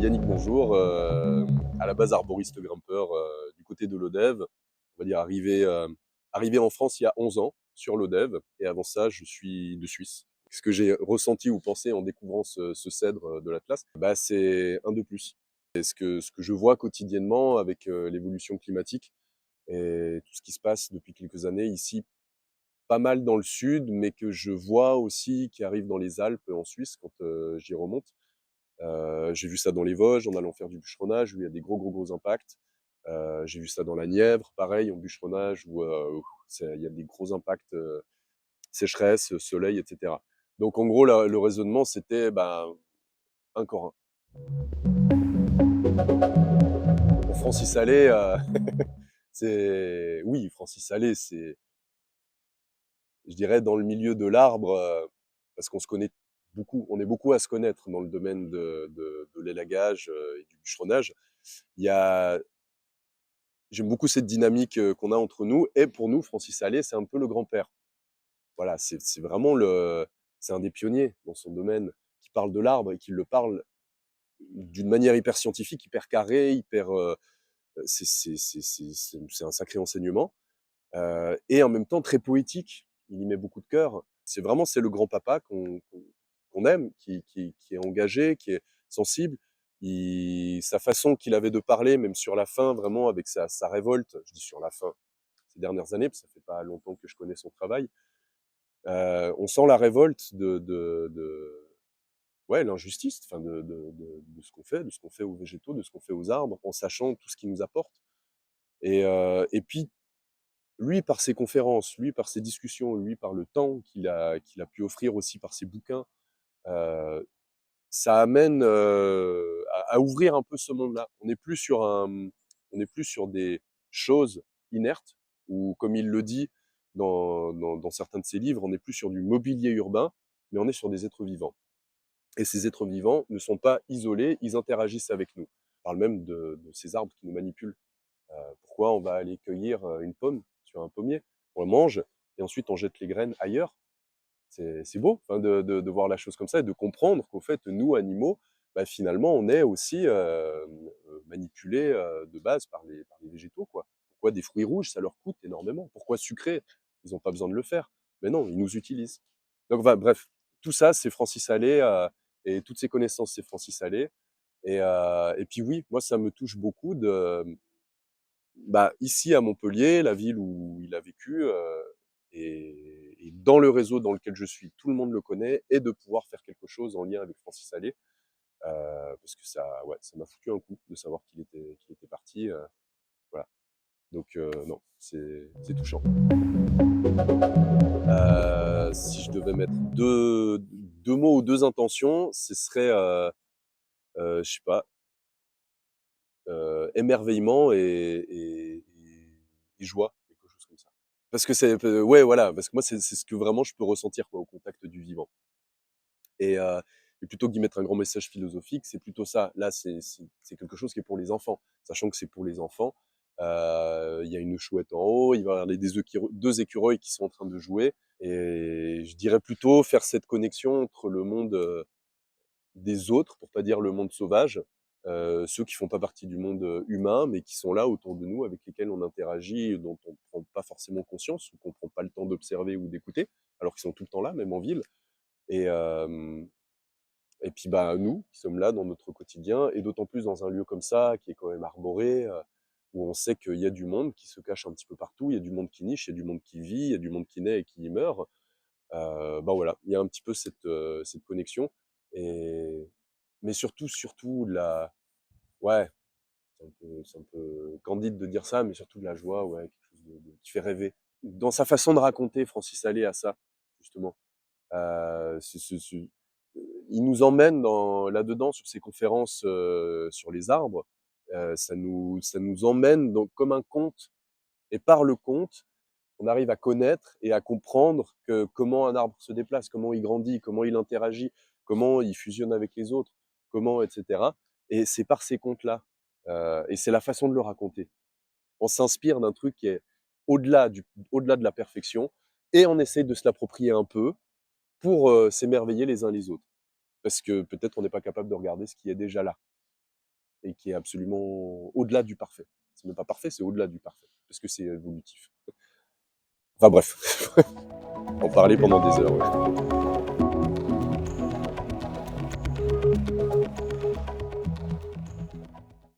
Yannick, bonjour. À la base arboriste grimpeur du côté de l'Odève. On va dire arrivé en France il y a 11 ans sur l'Odève. Et avant ça, je suis de Suisse. Ce que j'ai ressenti ou pensé en découvrant ce cèdre de l'Atlas, bah, c'est un de plus. Et ce que je vois quotidiennement avec l'évolution climatique et tout ce qui se passe depuis quelques années ici, pas mal dans le sud, mais que je vois aussi qui arrive dans les Alpes en Suisse quand j'y remonte. J'ai vu ça dans les Vosges en allant faire du bûcheronnage où il y a des gros impacts. J'ai vu ça dans la Nièvre, pareil, en bûcheronnage où il y a des gros impacts, sécheresse, soleil, etc. Donc en gros, le raisonnement, c'était bah, un Corin. Pour Francis Allais, oui, Francis Allais, je dirais, dans le milieu de l'arbre, parce qu'on se connaît beaucoup, on est beaucoup à se connaître dans le domaine de l'élagage et du bûcheronnage. Il y a J'aime beaucoup cette dynamique qu'on a entre nous. Et pour nous, Francis Allais, c'est un peu le grand-père. Voilà, c'est vraiment c'est un des pionniers dans son domaine qui parle de l'arbre et qui le parle d'une manière hyper scientifique, hyper carrée, hyper. C'est un sacré enseignement et en même temps très poétique. Il y met beaucoup de cœur. C'est le grand-papa qu'on aime, qui est engagé, qui est sensible. Sa façon qu'il avait de parler, même sur la fin, vraiment avec sa révolte, je dis sur la fin, ces dernières années, parce que ça fait pas longtemps que je connais son travail, on sent la révolte ouais, l'injustice, enfin de de ce qu'on fait aux végétaux, de ce qu'on fait aux arbres, en sachant tout ce qu'ils nous apportent. Et puis, lui, par ses conférences, lui, par ses discussions, lui, par le temps qu'il a pu offrir aussi par ses bouquins, euh, ça amène à ouvrir un peu ce monde-là. On n'est plus sur des choses inertes, ou comme il le dit dans certains de ses livres, on n'est plus sur du mobilier urbain, mais on est sur des êtres vivants. Et ces êtres vivants ne sont pas isolés, ils interagissent avec nous. On parle même de ces arbres qui nous manipulent. Pourquoi on va aller cueillir une pomme sur un pommier? On le mange et ensuite on jette les graines ailleurs. C'est beau, enfin, de voir la chose comme ça et de comprendre qu'au fait, nous, animaux, bah, finalement, on est aussi manipulés de base par les végétaux, quoi. Pourquoi des fruits rouges, ça leur coûte énormément? Pourquoi sucré? Ils n'ont pas besoin de le faire. Mais non, ils nous utilisent. Donc, bref, tout ça, c'est Francis Allais et toutes ses connaissances, c'est Francis Allais. Et puis oui, moi, ça me touche beaucoup bah, ici à Montpellier, la ville où il a vécu, et dans le réseau dans lequel je suis, tout le monde le connaît, et de pouvoir faire quelque chose en lien avec Francis Allais, parce que ouais, ça m'a foutu un coup de savoir qu'il était parti. Voilà. Donc non, c'est touchant. Si je devais mettre deux mots ou deux intentions, ce serait, je sais pas, émerveillement et joie, quelque chose comme ça. Parce que ouais, voilà, parce que moi, c'est ce que vraiment je peux ressentir, quoi, au contact du vivant. Et, euh, et plutôt que d'y mettre un grand message philosophique, c'est plutôt ça. Là, c'est quelque chose qui est pour les enfants. Sachant que c'est pour les enfants, il y a une chouette en haut, il va y avoir deux écureuils qui sont en train de jouer. Et je dirais plutôt faire cette connexion entre le monde des autres, pour pas dire le monde sauvage, ceux qui font pas partie du monde humain, mais qui sont là autour de nous, avec lesquels on interagit, dont on prend pas forcément conscience, ou qu'on prend pas le temps d'observer ou d'écouter, alors qu'ils sont tout le temps là, même en ville. Et, euh, et puis bah, nous, qui sommes là dans notre quotidien, et d'autant plus dans un lieu comme ça, qui est quand même arboré, où on sait qu'il y a du monde qui se cache un petit peu partout, il y a du monde qui niche, il y a du monde qui vit, il y a du monde qui naît et qui y meurt. Bah voilà, il y a un petit peu cette connexion. Et, mais surtout ouais, c'est un peu candide de dire ça, mais surtout de la joie, ouais, quelque chose qui fait rêver. Dans sa façon de raconter, Francis Allais a ça, justement. Euh, c'est- c'est- c'est- il nous emmène là-dedans sur ses conférences sur les arbres. Ça nous emmène donc comme un conte. Et par le conte, on arrive à connaître et à comprendre comment un arbre se déplace, comment il grandit, comment il interagit, comment il fusionne avec les autres, comment, etc. Et c'est par ces contes-là. Et c'est la façon de le raconter. On s'inspire d'un truc qui est au-delà de la perfection, et on essaie de se l'approprier un peu pour, s'émerveiller les uns les autres. Parce que peut-être on n'est pas capable de regarder ce qui est déjà là et qui est absolument au-delà du parfait. C'est même pas parfait, c'est au-delà du parfait, parce que c'est évolutif. Enfin bref, en parler pendant des heures, ouais.